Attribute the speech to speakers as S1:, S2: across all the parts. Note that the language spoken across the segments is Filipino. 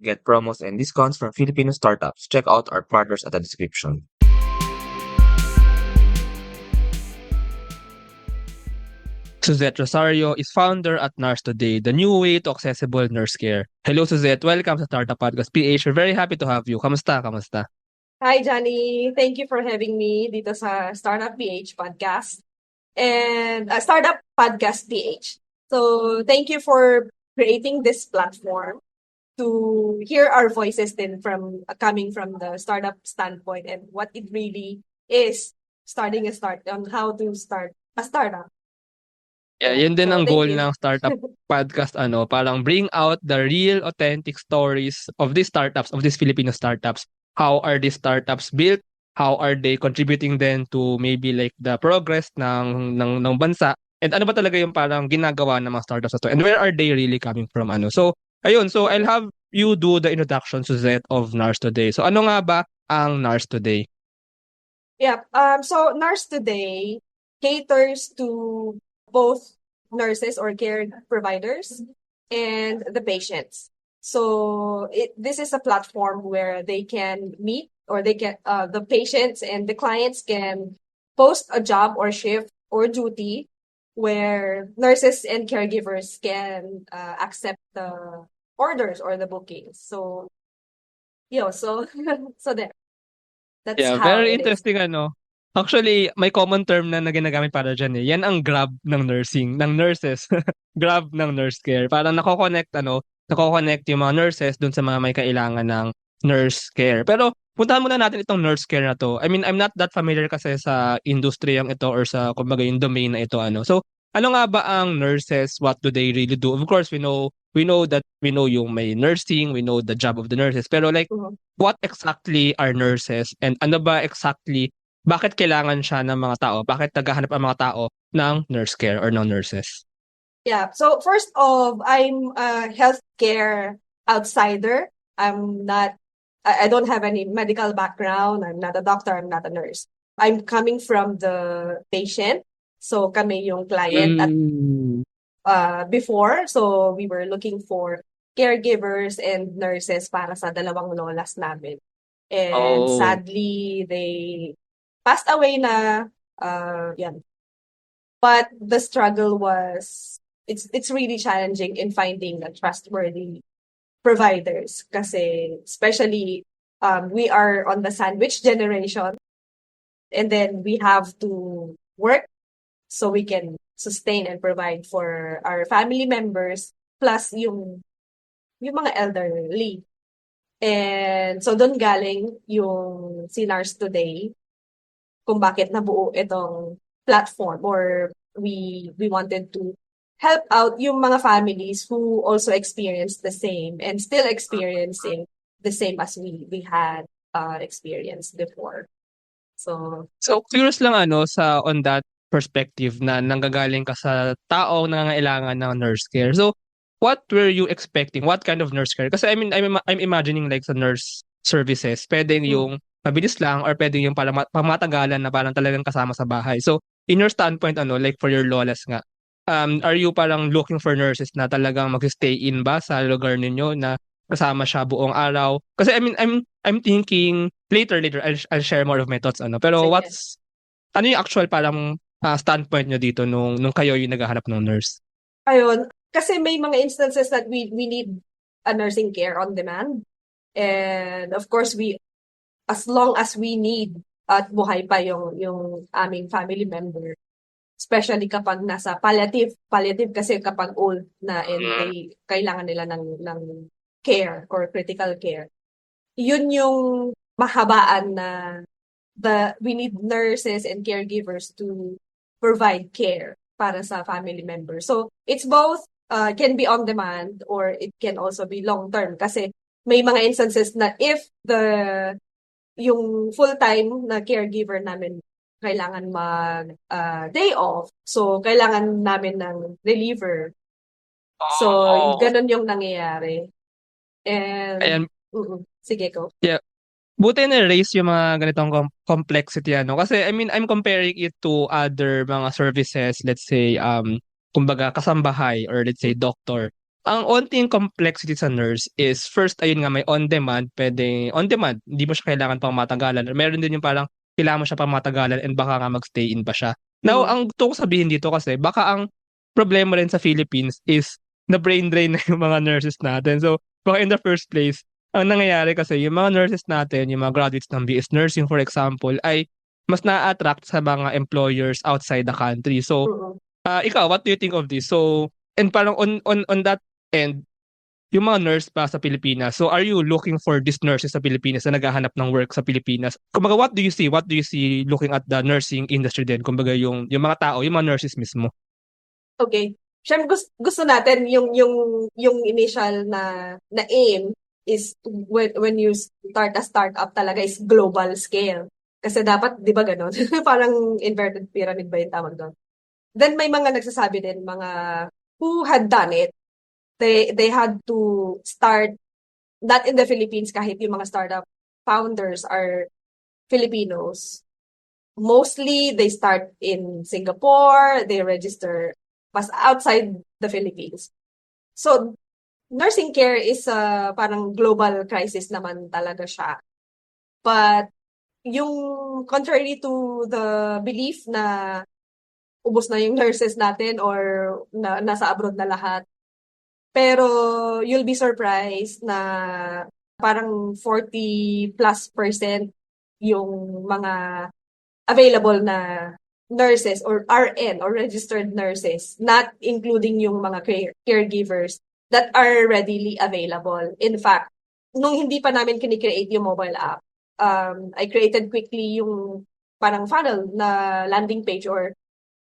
S1: Get promos and discounts from Filipino startups. Check out our partners at the description. Suzette Rosario is founder at Nurse Today, the new way to accessible nurse care. Hello Suzette, welcome sa Startup Podcast PH. We're very happy to have you. Kamusta? Kamusta?
S2: Hi, Johnny. Thank you for having me dito sa Startup PH podcast and Startup Podcast PH. So, thank you for creating this platform to hear our voices then from coming from the startup standpoint and what it really is starting a start on how to start a startup.
S1: Yeah,
S2: Yeah.
S1: yun din
S2: So,
S1: ang
S2: thank
S1: goal
S2: you.
S1: ng Startup Podcast, parang bring out the real authentic stories of these startups, of these Filipino startups. How are these startups built? How are they contributing then to maybe like the progress ng bansa? And ano ba talaga yung parang ginagawa ng mga startups na to? And where are they really coming from? So ayun, so I'll have you do the introduction, Suzette, of NARS Today. So ano nga ba ang NARS Today?
S2: Yeah. So Nurse Today caters to both nurses or care providers and the patients. So this is a platform where they can meet or they can the patients and the clients can post a job or shift or duty where nurses and caregivers can accept the orders or the bookings. So so so there. That's
S1: Yeah,
S2: how
S1: very
S2: it is.
S1: interesting Actually, may common term na ginagamit para diyan eh. Yan ang Grab ng nursing, ng nurses. Grab ng nurse care. Parang nako-connect yung mga nurses dun sa mga may kailangan ng nurse care. Pero puntahan muna natin itong nurse care na to. I mean, I'm not that familiar kasi sa industriyang ito or sa kumbaga yung domain na ito So, ano nga ba ang nurses? What do they really do? Of course, we know yung may nursing, we know the job of the nurses. Pero like
S2: Mhm.
S1: what exactly are nurses and ano ba exactly bakit kailangan siya ng mga tao? Bakit naghahanap ang mga tao ng nurse care or ng nurses?
S2: Yeah. So first off, I'm a healthcare outsider. I don't have any medical background. I'm not a doctor. I'm not a nurse. I'm coming from the patient. So kami yung client at
S1: Hmm.
S2: before. So we were looking for caregivers and nurses para sa dalawang lolas namin. And
S1: Oh.
S2: sadly, they passed away na. Yan. But the struggle was it's really challenging in finding a trustworthy providers kasi especially we are on the sandwich generation and then we have to work so we can sustain and provide for our family members plus yung mga elderly. And so doon galing yung Sinars Today kung bakit nabuo itong platform or we wanted to help out yung mga families who also experienced the same and still experiencing the same as we had experienced before. So,
S1: So curious lang sa on that perspective na nanggagaling ka sa taong nangangailangan ng nurse care. So what were you expecting? What kind of nurse care? Kasi I mean I'm imagining like sa nurse services, pwedeng
S2: mm,
S1: yung mabilis lang or pwedeng yung parang pamatagalan na parang talagang kasama sa bahay. So in your standpoint like for your lolas nga, are you parang looking for nurses na talagang mag-stay in ba sa lugar ninyo na kasama siya buong araw? Kasi I mean I'm thinking later I'll share more of my thoughts pero
S2: sige.
S1: ano yung actual parang standpoint nyo dito nung kayo yung naghahanap ng nurse?
S2: Ayun, kasi may mga instances that we need a nursing care on demand. And of course, as long as we need at buhay pa yung aming family member, especially kapag nasa palliative kasi kapag old na and
S1: Mm.
S2: they kailangan nila ng care or critical care. Yun yung mahabaan na we need nurses and caregivers to provide care para sa family members. So it's both can be on demand or it can also be long term kasi may mga instances na if yung full-time na caregiver namin kailangan mag day off. So, kailangan namin ng reliever. So,
S1: Oo.
S2: ganun yung nangyayari. And,
S1: Ayan,
S2: sige ko.
S1: yeah. Buti na-raise yung mga ganitong complexity Kasi I mean, I'm comparing it to other mga services, let's say, kumbaga kasambahay or let's say doctor. Ang onting complexity sa nurse is first, ayun nga, may on-demand, pwede on-demand, hindi mo siya kailangan pang matagalan. Meron din yung parang kailangan mo siya pang matagalan and baka nga mag-stay in pa siya. Now,
S2: Mm.
S1: ang gusto ko sabihin dito kasi, baka ang problema rin sa Philippines is na brain drain na yung mga nurses natin. So, baka in the first place, ang nangyayari kasi, yung mga nurses natin, yung mga graduates ng BS Nursing, for example, ay mas na-attract sa mga employers outside the country. So,
S2: Mm.
S1: ikaw, what do you think of this? So, and parang on that end, yung mga nurse pa sa Pilipinas. So, are you looking for these nurses sa Pilipinas na naghahanap ng work sa Pilipinas? Kumbaga, what do you see? What do you see looking at the nursing industry din? Kumbaga, yung mga tao, yung mga nurses mismo.
S2: Okay. Siyempre gusto natin yung initial na aim is when you start a startup talaga is global scale. Kasi dapat, 'di ba gano'n? Parang inverted pyramid ba yung tawag doon? Then may mga nagsasabi din, mga who had done it. They had to start not in the Philippines kahit yung mga startup founders are Filipinos. Mostly they start in Singapore, they register mas outside the Philippines. So, nursing care is parang global crisis naman talaga siya. But yung contrary to the belief na ubos na yung nurses natin or nasa abroad na lahat. Pero you'll be surprised na parang 40+% yung mga available na nurses or RN or registered nurses, not including yung mga caregivers that are readily available. In fact, nung hindi pa namin kinikreate yung mobile app, I created quickly yung parang funnel na landing page or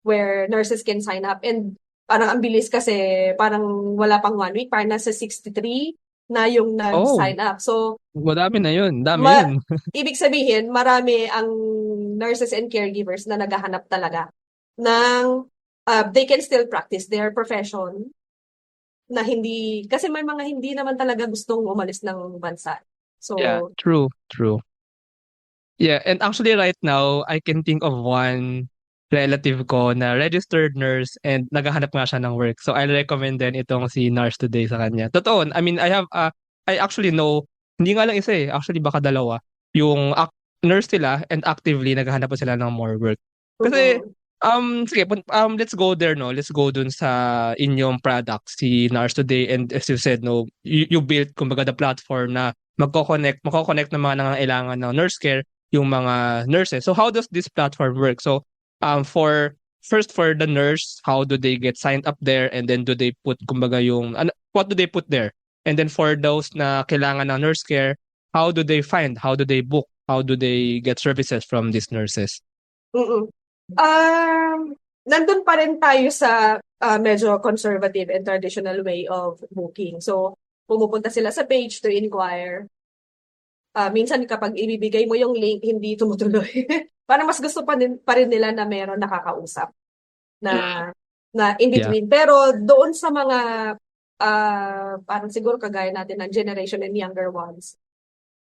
S2: where nurses can sign up. And parang ang bilis kasi parang wala pang 1 week, parang nasa 63 na yung
S1: Oh,
S2: nag-sign up. So,
S1: madami na yun. Dami
S2: ma
S1: yun.
S2: ibig sabihin, marami ang nurses and caregivers na naghahanap talaga ng they can still practice their profession na hindi, kasi may mga hindi naman talaga gustong umalis ng bansa.
S1: Yeah,
S2: So,
S1: true, true. Yeah, and actually right now, I can think of one relative ko na registered nurse and naghahanap nga siya ng work. So I'll recommend din itong si Nurse Today sa kanya. Totoo, I mean, I actually know, hindi nga lang isa eh, actually baka dalawa, yung nurse sila and actively naghahanap pa sila ng more work. Kasi,
S2: mm,
S1: sige, let's go there, no? Let's go dun sa inyong product, si Nurse Today, and as you said, no, you built, kumbaga, the platform na magko-connect ng mga nangangailangan ng nurse care yung mga nurses. So how does this platform work? So for first for the nurse, how do they get signed up there and then do they put kumbaga yung what do they put there? And then for those na kailangan ng nurse care, how do they find? How do they book? How do they get services from these nurses?
S2: mm. Um, Nandun pa rin tayo sa medyo conservative and traditional way of booking. So, pumupunta sila sa page to inquire. Minsan kapag ibibigay mo yung link, hindi tumutuloy. Parang mas gusto pa rin nila na meron nakakausap
S1: Mm.
S2: na in
S1: Yeah.
S2: between. Pero doon sa mga parang siguro kagaya natin ng generation and younger ones,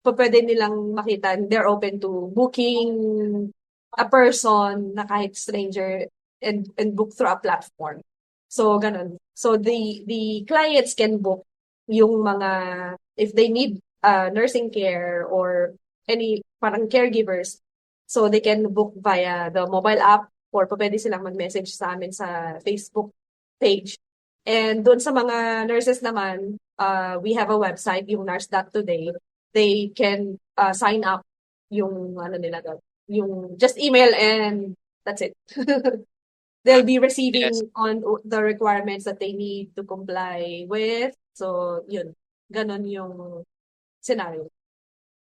S2: pwede nilang makita, they're open to booking a person na kahit stranger and book through a platform. So, ganun. So, the clients can book yung mga, if they need nursing care or any parang caregivers, so they can book via the mobile app or pwede silang mag-message sa amin sa Facebook page. And doon sa mga nurses naman, we have a website, yung nurse.today. They can sign up yung ano nila doon. Yung just email and that's it. They'll be
S1: Yes.
S2: receiving on the requirements that they need to comply with. So, yun. Ganon yung scenario.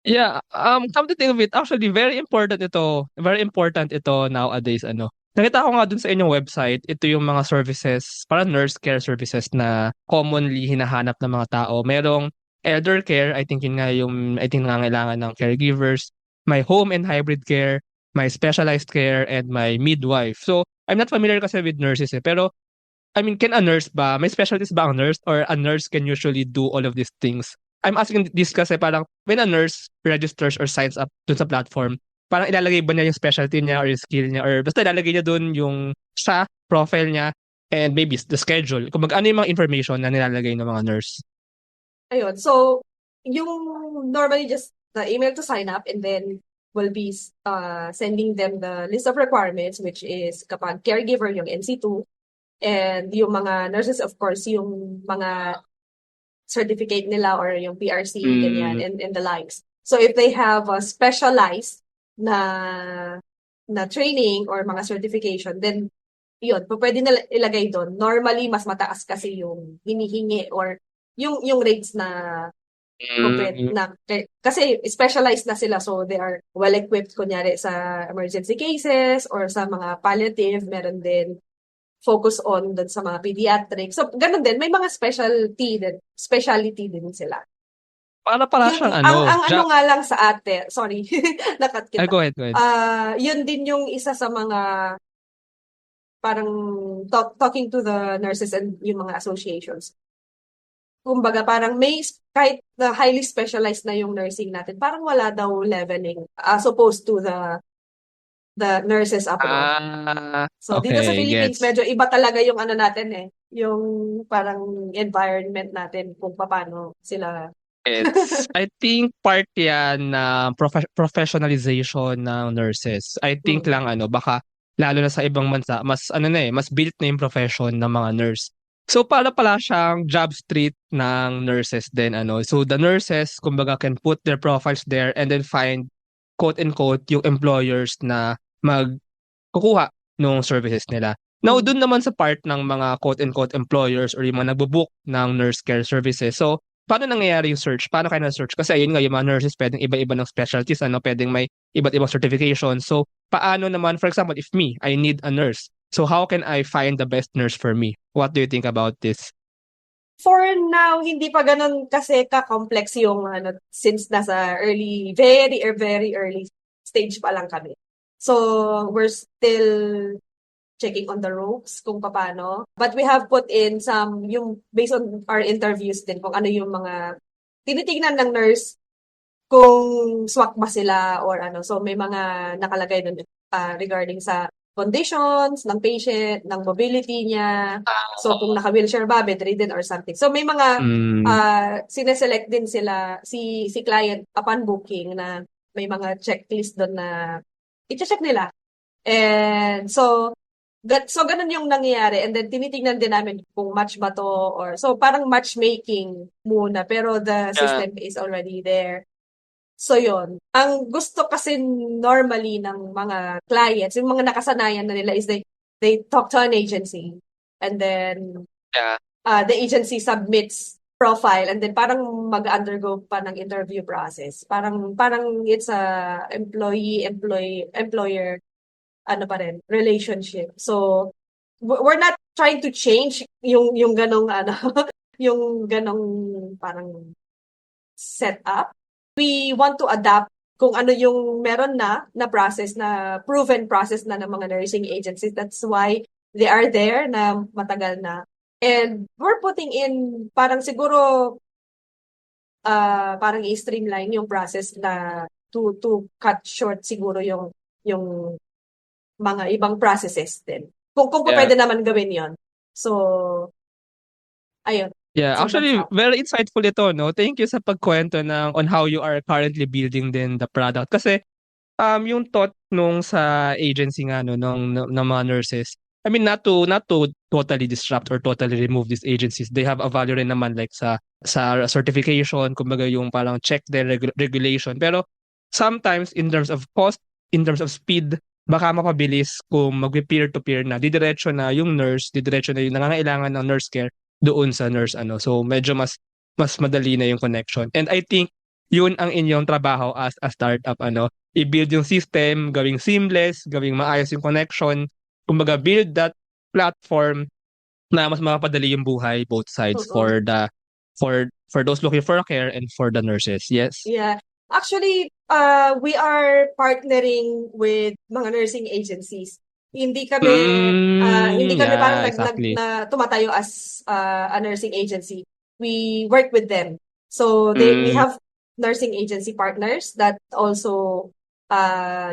S1: Yeah, come to think of it, actually very important ito. Very important ito nowadays ano. Nakita ko nga dun sa inyong website, ito yung mga services, para nurse care services na commonly hinahanap ng mga tao. Merong elder care, I think yun nga yung I think nangangailangan ng caregivers, may home and hybrid care, may specialized care and may midwife. So, I'm not familiar kasi with nurses eh, pero I mean, can a nurse ba, may specialties ba ang nurse or a nurse can usually do all of these things? I'm asking this kasi parang when a nurse registers or signs up dun sa platform, parang ilalagay ba niya yung specialty niya or yung skill niya or basta ilalagay niya dun yung siya, profile niya, and maybe the schedule. Kung ano yung mga information na nilalagay ng mga nurse.
S2: Ayun. So, yung normally just the email to sign up and then will be sending them the list of requirements, which is kapag caregiver yung NC2 and yung mga nurses, of course, yung mga certificate nila or yung PRC, ganyan, and the likes. So if they have a specialized na training or mga certification, then yun, pwede na ilagay doon. Normally, mas mataas kasi yung hinihingi or yung rates na kasi specialized na sila, so they are well equipped kunyari sa emergency cases or sa mga palliative, meron din focus on dun sa mga pediatrics. So ganun din, may mga specialty din sila.
S1: Para
S2: Yun,
S1: siyang
S2: ang ano nga lang sa ate, sorry, nakat
S1: Ay,
S2: kita.
S1: go ahead, go ahead.
S2: Yun din yung isa sa mga parang talking to the nurses and yung mga associations. Kumbaga parang may kahit na highly specialized na yung nursing natin, parang wala daw leveling as opposed to the nurses abroad. So dito sa
S1: Okay,
S2: Philippines,
S1: gets.
S2: medyo iba talaga yung ano natin yung parang environment natin kung paano sila.
S1: I think part yan na professionalization ng nurses. I think lang baka lalo na sa ibang bansa, mas mas built na yung profession ng mga nurse. So para pala siyang job street ng nurses din So the nurses kumbaga can put their profiles there and then find quote unquote yung employers na magkukuha ng services nila. Now, dun naman sa part ng mga quote-unquote employers or yung mga nagbo-book ng nurse care services. So, paano nangyayari yung search? Paano kayo na-search? Kasi ayun nga, yung mga nurses pwedeng iba-iba ng specialties, pwedeng may iba't ibang certification. So, paano naman, for example, if me, I need a nurse. So, how can I find the best nurse for me? What do you think about this?
S2: For now, hindi pa ganun kasi ka-complex yung since nasa very early stage pa lang kami. So, we're still checking on the ropes kung paano. But we have put in yung based on our interviews din, kung ano yung mga tinitignan ng nurse kung swak ba sila or ano. So, may mga nakalagay dun regarding sa conditions ng patient, ng mobility niya. So, kung naka-wheelchair ba, bedridden or something. So, may mga sineselect din sila, si client upon booking na may mga checklist doon na i-check nila. And so ganun yung nangyayari. And then, tinitingnan din namin kung match ba to or so parang matchmaking muna pero the system is already there. So, yun. Ang gusto kasi normally ng mga clients, yung mga nakasanayan na nila is they talk to an agency and then the agency submits profile and then parang mag-undergo pa ng interview process. Parang it's a employer pa rin, relationship. So, we're not trying to change yung ganong yung ganong parang setup. We want to adapt kung ano yung meron na process, na proven process na ng mga nursing agencies. That's why they are there na matagal na. And we're putting in parang siguro parang i-streamline yung process na to cut short siguro yung mga ibang processes din. Kung pwede naman gawin yon. So, ayun.
S1: Yeah,
S2: So
S1: actually, very insightful ito, no? Thank you sa pagkwento on how you are currently building din the product. Kasi, yung thought nung sa agency nga, no, ng mga nurses, I mean, not to totally disrupt or totally remove these agencies. They have a value rin naman like sa certification, kumbaga yung parang check their regulation. Pero, sometimes, in terms of cost, in terms of speed, baka mapabilis kung mag-peer-to-peer na, didiretso na yung nurse, didiretso na yung nangangailangan ng nurse care doon sa nurse So medyo mas madali na yung connection. And I think yun ang inyong trabaho as a startup i-build yung system, gawing seamless, gawing maayos yung connection, kumbaga build that platform na mas makapadali yung buhay both sides for those looking for care and for the nurses. Yes.
S2: Yeah. Actually, we are partnering with mga nursing agencies. Hindi kami parang
S1: exactly.
S2: na tumatayo as a nursing agency. We work with them. So we have nursing agency partners that also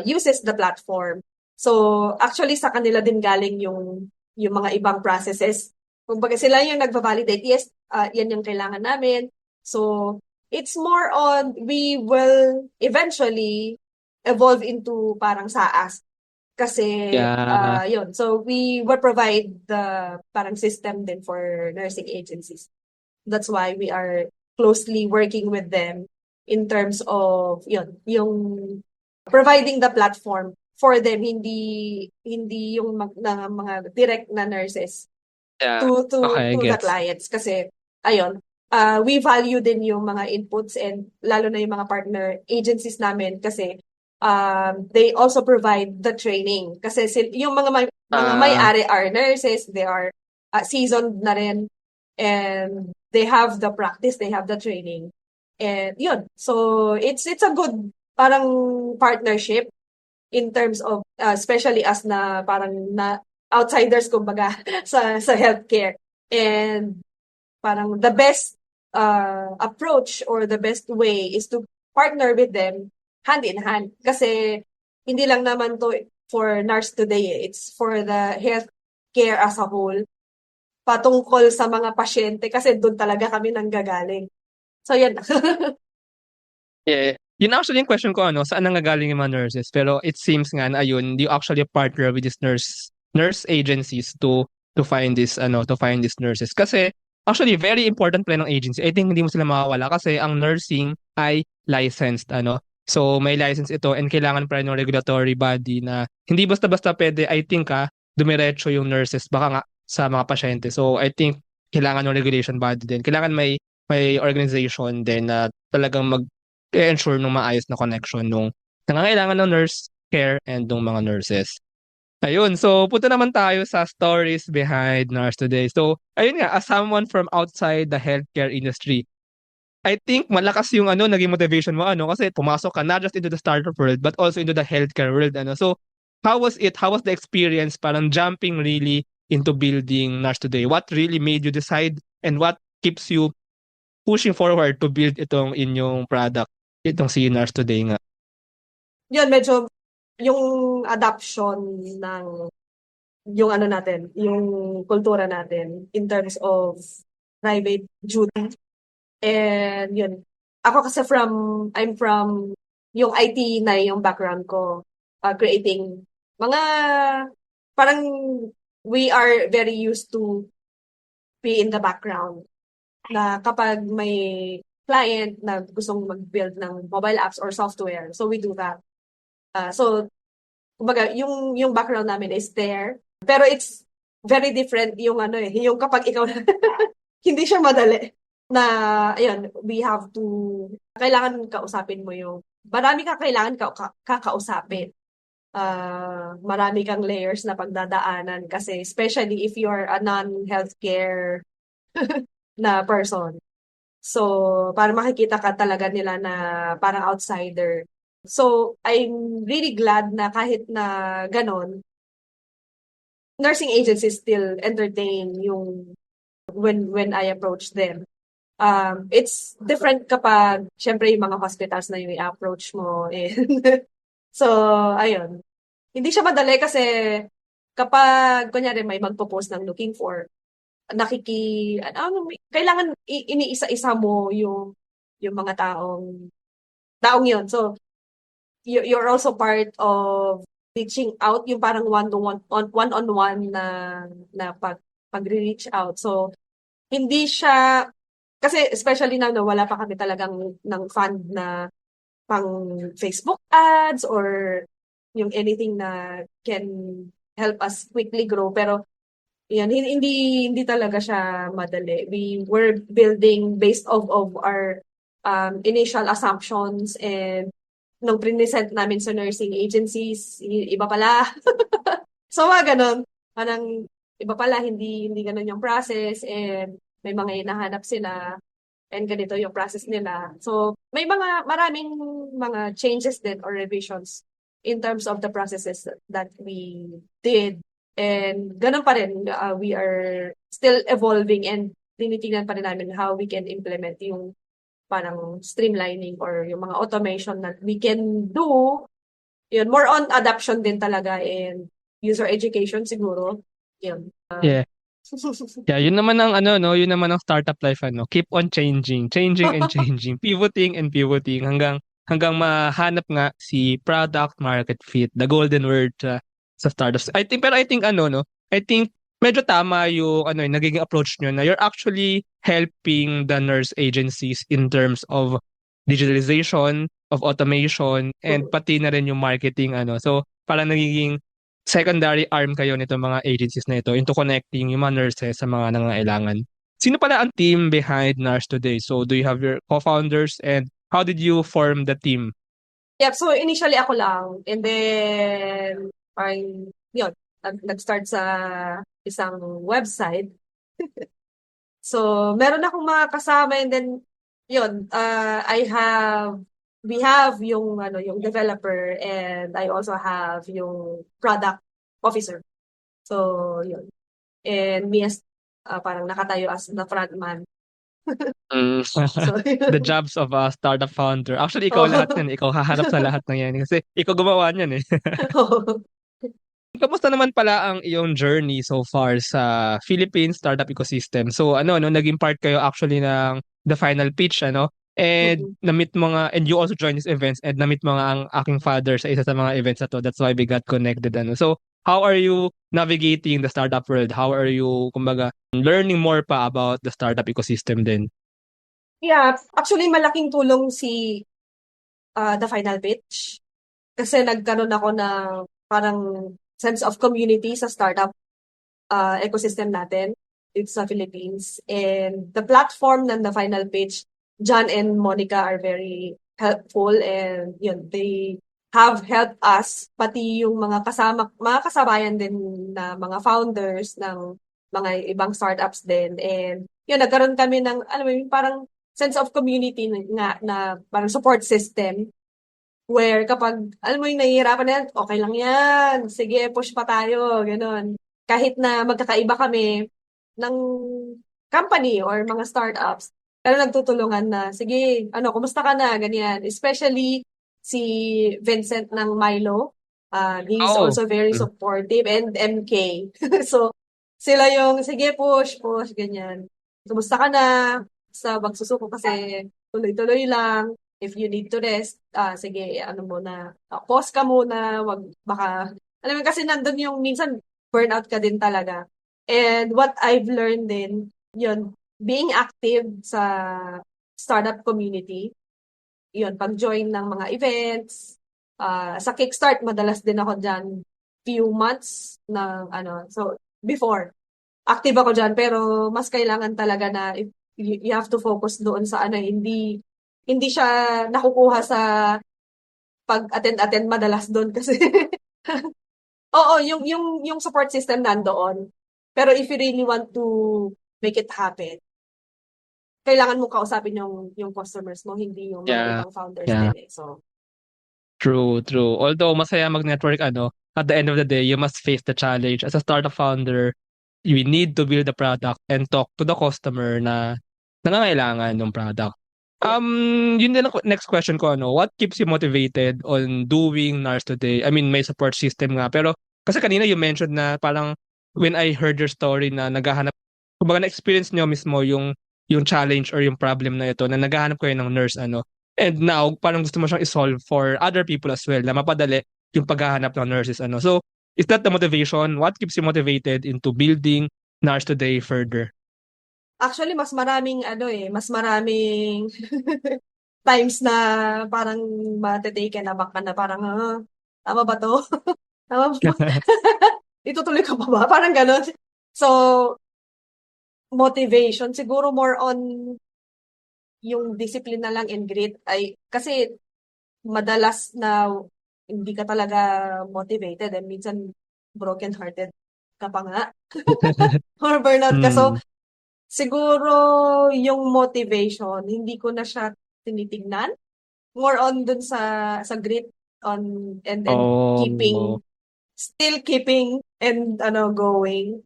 S2: uses the platform. So actually sa kanila din galing yung yung mga ibang processes. Kumbaga sila yung nagva-validate, yes, yan yung kailangan namin. So, it's more on, we will eventually evolve into parang SaaS. Kasi,
S1: Yeah.
S2: yun. So, we will provide the parang system din for nursing agencies. That's why we are closely working with them in terms of, yun, yung providing the platform for them, hindi yung mga direct na nurses
S1: Yeah.
S2: to to
S1: Okay,
S2: to the
S1: gets.
S2: clients kasi ayun, we value din yung mga inputs and lalo na yung mga partner agencies namin kasi they also provide the training kasi yung mga
S1: Ah,
S2: may-ari are nurses, they are seasoned na rin and they have the practice, they have the training. And yun. So it's a good parang partnership in terms of especially as na parang na outsiders kumbaga sa healthcare. And parang the best approach or the best way is to partner with them hand in hand kasi hindi lang naman to for nurse today, it's for the healthcare as a whole patungkol sa mga pasyente kasi doon talaga kami nanggagaling. So yan.
S1: yeah. Yun actually yung question ko, ano, saan nanggagaling yung mga nurses? Pero it seems nga na ayun, you actually partner with these nurse agencies to find these nurses. Kasi actually very important pala ng agency. I think hindi mo sila mawawala kasi ang nursing ay licensed, ano. So may license ito and kailangan pa rin ng regulatory body na hindi basta-basta pwede, I think dumiretso yung nurses baka nga sa mga pasyente. So I think kailangan ng regulation body din. Kailangan may organization din na talagang ensure nung maayos na connection nung nangangailangan ng nurse care and nung mga nurses. Ayun, so punta naman tayo sa stories behind Nurse Today. So, ayun nga, as someone from outside the healthcare industry, I think malakas yung naging motivation mo kasi pumasok ka not just into the startup world but also into the healthcare world So, how was it? How was the experience parang jumping really into building Nurse Today? What really made you decide and what keeps you pushing forward to build itong inyong product, itong si Nurse Today nga?
S2: Yun, medyo yung adoption ng yung ano natin, yung kultura natin in terms of private duty. And yun, ako kasi I'm from yung IT na yung background ko, creating mga, parang we are very used to be in the background na kapag may client na gustong mag-build ng mobile apps or software, so we do that. So, kumbaga, yung background namin is there. Pero it's very different yung yung kapag ikaw hindi siya madali na, ayun, we have to, kailangan kausapin mo marami ka kailangan kakausapin. Marami kang layers na pagdadaanan kasi especially if you're a non-healthcare na person. So, para makikita ka talaga nila na parang outsider. So, I'm really glad na kahit na ganon, nursing agencies still entertain yung when I approach them. It's different kapag, syempre, yung mga hospitals na yung i-approach mo. And so, ayun. Hindi siya madali kasi kapag, kunyari, may magpo-post ng looking for, kailangan iniisa-isa mo yung mga taong yun. So, you're also part of reaching out, yung parang one-on-one na pag-reach out. So, hindi siya, kasi especially now na wala pa kami talagang ng fund na pang Facebook ads or yung anything na can help us quickly grow. Pero, yan, hindi talaga siya madali. We were building based of our initial assumptions and nung present namin sa nursing agencies, iba pala. So, ganun. Parang iba pala, hindi ganun yung process and may mga hinahanap sila and ganito yung process nila. So, maraming mga changes din or revisions in terms of the processes that we did. And ganun pa rin, we are still evolving and tinitingnan pa rin namin how we can implement yung parang streamlining or yung mga automation that we can do. Yun, more on adoption din talaga and user education siguro. Yun.
S1: Yeah. Yeah, yun naman ang ano, no, yun naman ang startup life, ano, keep on changing, changing and changing, pivoting and pivoting hanggang mahanap nga si product market fit, the golden word sa startups. Pero I think ano, no, I think medyo tama yung ano, yung nagiging approach nyo na you're actually helping the nurse agencies in terms of digitalization, of automation, and pati na rin yung marketing, ano. So, parang nagiging secondary arm kayo nito mga agencies na ito into connecting yung mga nurses sa mga nangangailangan. Sino pala ang team behind Nurse Today? So do you have your co-founders and how did you form the team?
S2: Yep, so initially ako lang. And then, parang, yun, nag-start sa isang website. So, meron akong mga kasama and then, yun, we have yung, yung developer and I also have yung product officer. So, yun. And me as, parang nakatayo as the frontman.
S1: Mm.
S2: So,
S1: The
S2: yun.
S1: jobs of a startup founder. Actually, ikaw lahat
S2: Oo.
S1: yan. Ikaw haharap sa lahat ng yan. Kasi ikaw gumawa niyan eh.
S2: Oo.
S1: Kamusta naman pala ang iyong journey so far sa Philippine startup ecosystem? So ano, naging part kayo actually ng the final pitch, ano? And
S2: Mm-mm.
S1: na-meet mo nga, and you also joined these events, and na-meet mo nga ang aking father sa isa sa mga events na to. That's why we got connected, ano? So how are you navigating the startup world? How are you, kumbaga, learning more pa about the startup ecosystem din?
S2: Yeah, actually malaking tulong si The Final Pitch. Kasi nagkaroon ako ng parang sense of community sa startup ecosystem natin dito sa Philippines. And the platform ng The Final Pitch, John and Monica are very helpful and yun, they have helped us, pati yung mga kasabayan din na mga founders ng mga ibang startups din. And yun, nagkaroon kami ng, alam mo yun, parang sense of community na parang support system where kapag, alam mo yung nahihirapan na yan, okay lang yan, sige, push pa tayo, gano'n. Kahit na magkakaiba kami ng company or mga startups, pero nagtutulungan na, sige, kumusta ka na, ganyan. Especially si Vincent ng Milo, he's
S1: Oh.
S2: also very
S1: Mm.
S2: supportive, and MK. So, sila yung, sige, push, push, ganyan. Kumusta ka na? Sa magsusuko kasi tuloy-tuloy lang. If you need to rest, sige, muna, pause ka muna, wag, baka, alam mo, kasi nandun yung minsan, burnout ka din talaga. And what I've learned din, yun, being active sa startup community, yun, pag-join ng mga events, sa Kickstart, madalas din ako dyan, few months ng, so, before, active ako dyan, pero mas kailangan talaga na you have to focus doon sa hindi siya nakukuha sa pag-attend madalas doon kasi oo, yung support system nandoon. Pero if you really want to make it happen, kailangan mo kausapin yung customers mo, hindi yung mga
S1: Yeah.
S2: ibang founders
S1: Yeah.
S2: din eh. So,
S1: True, true. Although masaya mag-network, ano, at the end of the day, you must face the challenge. As a startup founder, you need to build the product and talk to the customer na nangangailangan ng product.
S2: yeah.
S1: Yun din ang next question ko, ano, what keeps you motivated on doing NARS today? I mean, may support system nga, pero kasi kanina you mentioned na parang when I heard your story na naghahanap, kumbaga na-experience nyo mismo yung challenge or yung problem na ito na naghahanap kayo ng nurse, ano. And now, parang gusto mo siyang isolve for other people as well na mapadali yung paghahanap ng nurses, ano. So, is that the motivation? What keeps you motivated into building NARS today further?
S2: Actually, mas maraming times na parang matitaken aback ka na parang, tama ba to? Tama ba? Itutuloy ka pa ba? Parang gano'n. So, motivation, siguro more on yung discipline na lang and grit ay kasi madalas na hindi ka talaga motivated and minsan broken-hearted ka pa nga or burnout ka. So,
S1: Hmm.
S2: siguro yung motivation, hindi ko na siya tinitignan. More on dun sa grit on and
S1: Oh.
S2: keeping, still keeping and going.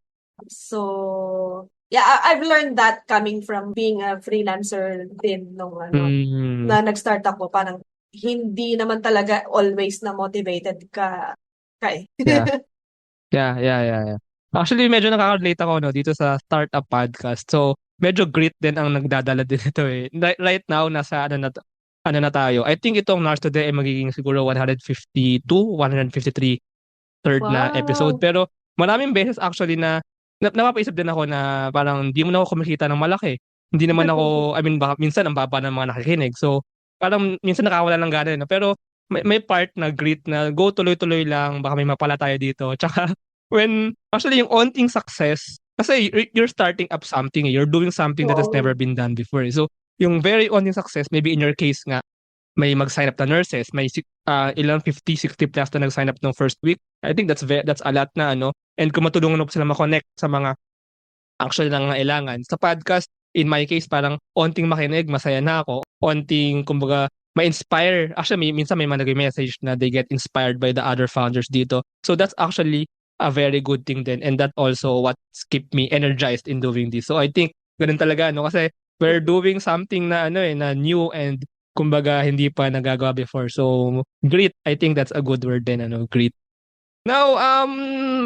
S2: So, yeah, I've learned that coming from being a freelancer din nung
S1: Hmm.
S2: na nag-start ako, parang hindi naman talaga always na motivated ka eh.
S1: Yeah. Yeah, yeah, yeah, yeah. Actually, medyo nakaka-relate ako no, dito sa startup podcast. So, medyo grit din ang nagdadala din ito eh. Right now, nasa ano na tayo. I think itong Nars Today ay magiging siguro 152, 153 third na episode.
S2: Wow.
S1: Pero maraming beses actually na napapaisip din ako na parang hindi mo na ako kumikita ng malaki. Hindi naman ako, I mean, baka minsan ang baba ng mga nakikinig. So, parang minsan nakawala ng gana. No? Pero may part na grit na go tuloy-tuloy lang, baka may mapala tayo dito. Tsaka, actually yung onting success, kasi you're starting up something, you're doing something that has never
S2: Oo.
S1: been done before. So, yung very onting success, maybe in your case nga, may mag-sign up na nurses, may ilang 50, 60 plus na nag-sign up ng first week. I think that's a lot na ano. And kung matulungan mo sila ma-connect sa mga actual nangangailangan. Sa podcast, in my case, parang onting makinig, masaya na ako. Onting, kumbaga, ma-inspire. Actually, minsan may mga nag-message na they get inspired by the other founders dito. So that's actually a very good thing din. And that also what's keep me energized in doing this. So I think, ganun talaga, no? Kasi we're doing something na, ano eh, na new and kumbaga, hindi pa nagagawa before. So, grit. I think that's a good word din, ano, grit. Now,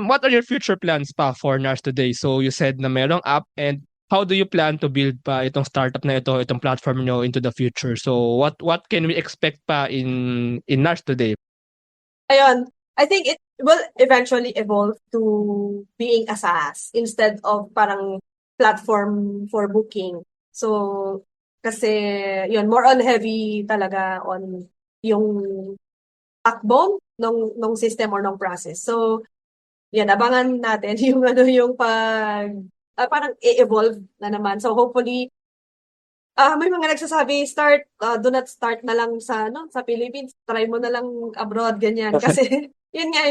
S1: what are your future plans pa for Nars Today? So you said na merong app and how do you plan to build pa itong startup na ito, itong platform nyo into the future? So what can we expect pa in Nars Today?
S2: Ayun, I think it will eventually evolve to being a SaaS instead of parang platform for booking. So, kasi yun, more on heavy talaga on yung backbone nung system or nung process. So, yan, abangan natin yung yung parang i-evolve na naman. So, hopefully, may mga nagsasabi, do not start na lang sa Philippines. Try mo na lang abroad, ganyan. Kasi, yun nga,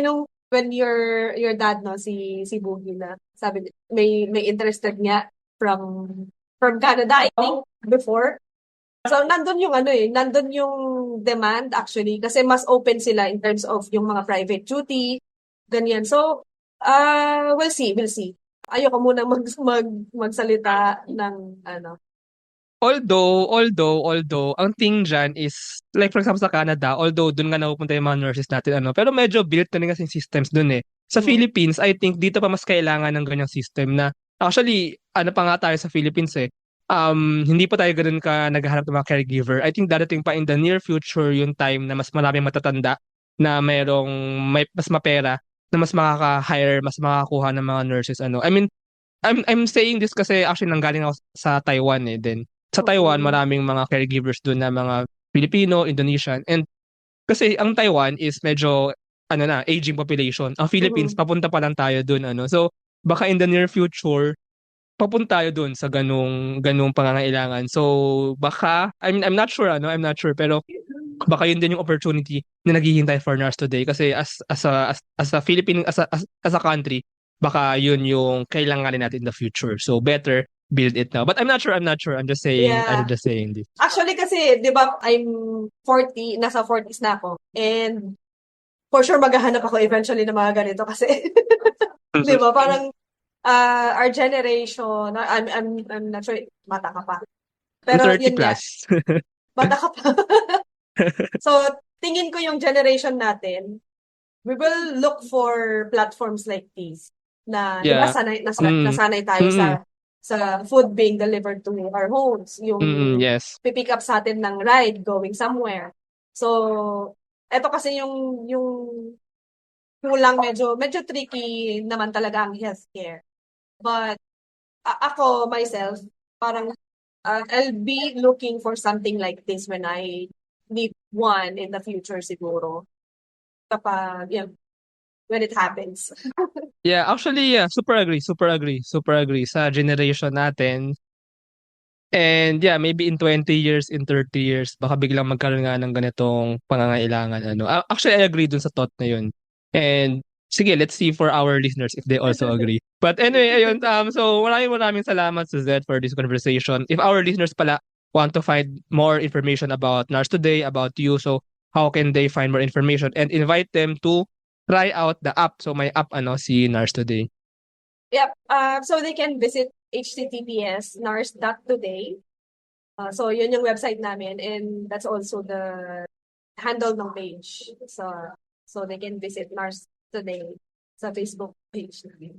S2: when your dad, no, si Boogie na, sabi, may interested nga from Canada, I think, before. So, nandun yung demand actually, kasi mas open sila in terms of yung mga private duty, ganyan. So, we'll see. Ayoko muna magsalita ng
S1: Although, ang thing dyan is, like for example sa Canada, although dun nga napupunta yung mga nurses natin, ano, pero medyo built na rin kasi yung systems dun eh. Sa
S2: mm,
S1: Philippines, I think dito pa mas kailangan ng ganyang system na, actually, ano pa nga tayo sa Philippines eh, hindi pa tayo ganun ka naghahanap ng mga caregiver. I think dadating pa in the near future yung time na mas maraming matatanda na may mas mapera na mas makaka-hire, mas makakakuha ng mga nurses ano. I mean, I'm saying this kasi actually nanggaling ako sa Taiwan eh din. Sa Taiwan,
S2: mm,
S1: maraming mga caregivers doon na mga Filipino, Indonesian. And kasi ang Taiwan is medyo ano na, aging population. Ang Philippines,
S2: mm,
S1: papunta pa lang tayo doon ano. So baka in the near future, papunta tayo doon sa ganung pangangailangan. So baka I mean I'm not sure ano, I'm not sure pero baka yun din yung opportunity na naghihintay for nurse today kasi as a Philippine as a country baka yun yung kailanganin natin in the future. So better build it now. But I'm not sure. I'm
S2: yeah.
S1: just saying this.
S2: Actually kasi, 'di ba, I'm 40, nasa 40s na ako. And for sure maghahanap ako eventually ng mga ganito kasi 'di ba, parang our generation, I'm not sure, bata ka pa.
S1: I'm
S2: Pero
S1: 30
S2: yun nga,
S1: plus.
S2: bata ka pa. So, tingin ko yung generation natin, we will look for platforms like these na, 'di ba,
S1: Yeah. Mm.
S2: nasanay tayo
S1: Mm.
S2: sa food being delivered to our homes,
S1: Mm.
S2: yung
S1: Yes.
S2: pipick up sa atin ng ride going somewhere. So, eto kasi yung kulang, medyo tricky naman talaga ang healthcare. But ako myself, parang I'll be looking for something like this when I need one in the future siguro. Kapag, when it happens.
S1: Yeah, actually, yeah, super agree, super agree, super agree sa generation natin. And yeah, maybe in 20 years, in 30 years, baka biglang magkaroon nga ng ganitong pangangailangan. Ano. Actually, I agree dun sa thought na yun. And sige, let's see for our listeners if they also agree. But anyway, ayun, so maraming salamat, Suzette, for this conversation. If our listeners pala want to find more information about NARS Today, about you, so how can they find more information? And invite them to try out the app. So may app, si NARS Today.
S2: Yep. So they can visit https://nars.today. So yun yung website namin, and that's also the handle ng page. So they can visit Nars Today sa Facebook page namin.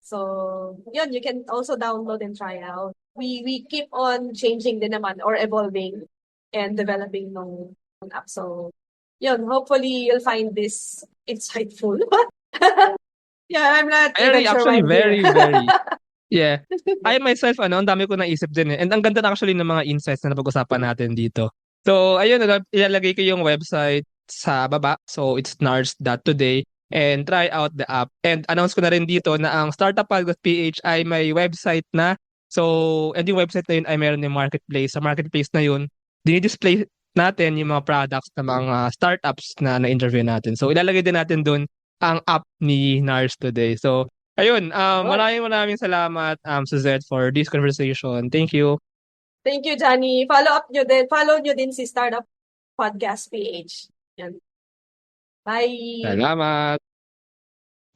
S2: So, yun, you can also download and try out. We keep on changing din naman or evolving and developing ng app. So, yun, hopefully you'll find this insightful. Yeah, I'm not
S1: I
S2: even
S1: really
S2: sure why
S1: actually
S2: I'm here.
S1: very. Yeah. I myself, ang dami ko naisip din eh. And ang ganda na actually ng mga insights na napag-usapan natin dito. So, ayun, ilalagay ko yung website sa baba. So, it's nars.today and try out the app. And announce ko na rin dito na ang startuppal.ph ay may website na. So, and yung website na yun ay meron yung marketplace. Sa marketplace na yun, dinidisplay natin yung mga products ng mga startups na na-interview natin. So, ilalagay din natin dun ang app ni Nars today. So, ayun,
S2: Good.
S1: maraming salamat, Suzette, for this conversation. Thank you.
S2: Thank you, Johnny. Follow nyo din si Startup Podcast PH. Yan. Bye!
S1: Salamat.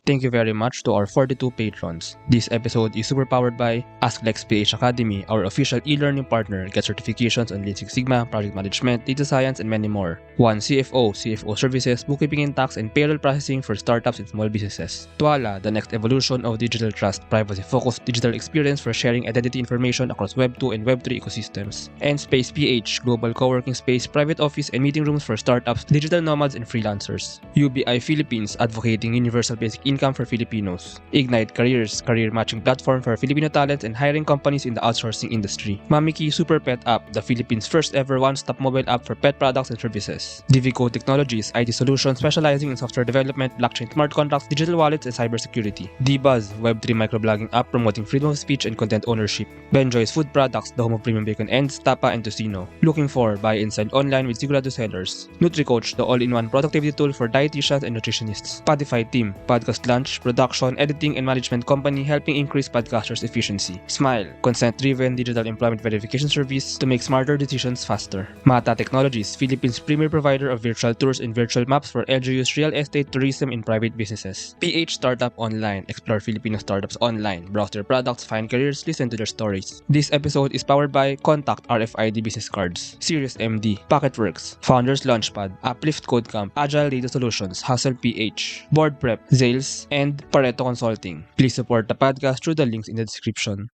S1: Thank you very much to our 42 patrons. This episode is super powered by AskLex PH Academy, our official e-learning partner. Get certifications on Lean Six Sigma, project management, data science, and many more. 1 CFO services, bookkeeping and tax, and payroll processing for startups and small businesses. Tuala, the next evolution of digital trust, privacy-focused digital experience for sharing identity information across Web 2 and Web 3 ecosystems. And Space PH, global co-working space, private office, and meeting rooms for startups, digital nomads, and freelancers. UBI Philippines, advocating universal basic income for Filipinos. Ignite Careers, career matching platform for Filipino talents and hiring companies in the outsourcing industry. Mamiki Super Pet App, the Philippines' first ever one-stop mobile app for pet products and services. Divico Technologies, IT solutions specializing in software development, blockchain smart contracts, digital wallets, and cybersecurity. DBuzz, Web3 microblogging app promoting freedom of speech and content ownership. Benjoy's Food Products, the home of premium bacon ends, tapa, and tocino. Looking for buy and sell online with Sigurado sellers. NutriCoach, the all-in-one productivity tool for dietitians and nutritionists. Spotify Team, podcast launch, production, editing, and management company helping increase podcasters' efficiency. Smile, consent-driven digital employment verification service to make smarter decisions faster. Mata Technologies, Philippines' premier provider of virtual tours and virtual maps for LGU's real estate, tourism, and private businesses. PH Startup Online, explore Filipino startups online, browse their products, find careers, listen to their stories. This episode is powered by Contact RFID Business Cards, Sirius MD, Pocketworks, Founders Launchpad, Uplift Code Camp, Agile Data Solutions, Hustle PH, Board Prep, Zales, and Pareto Consulting. Please support the podcast through the links in the description.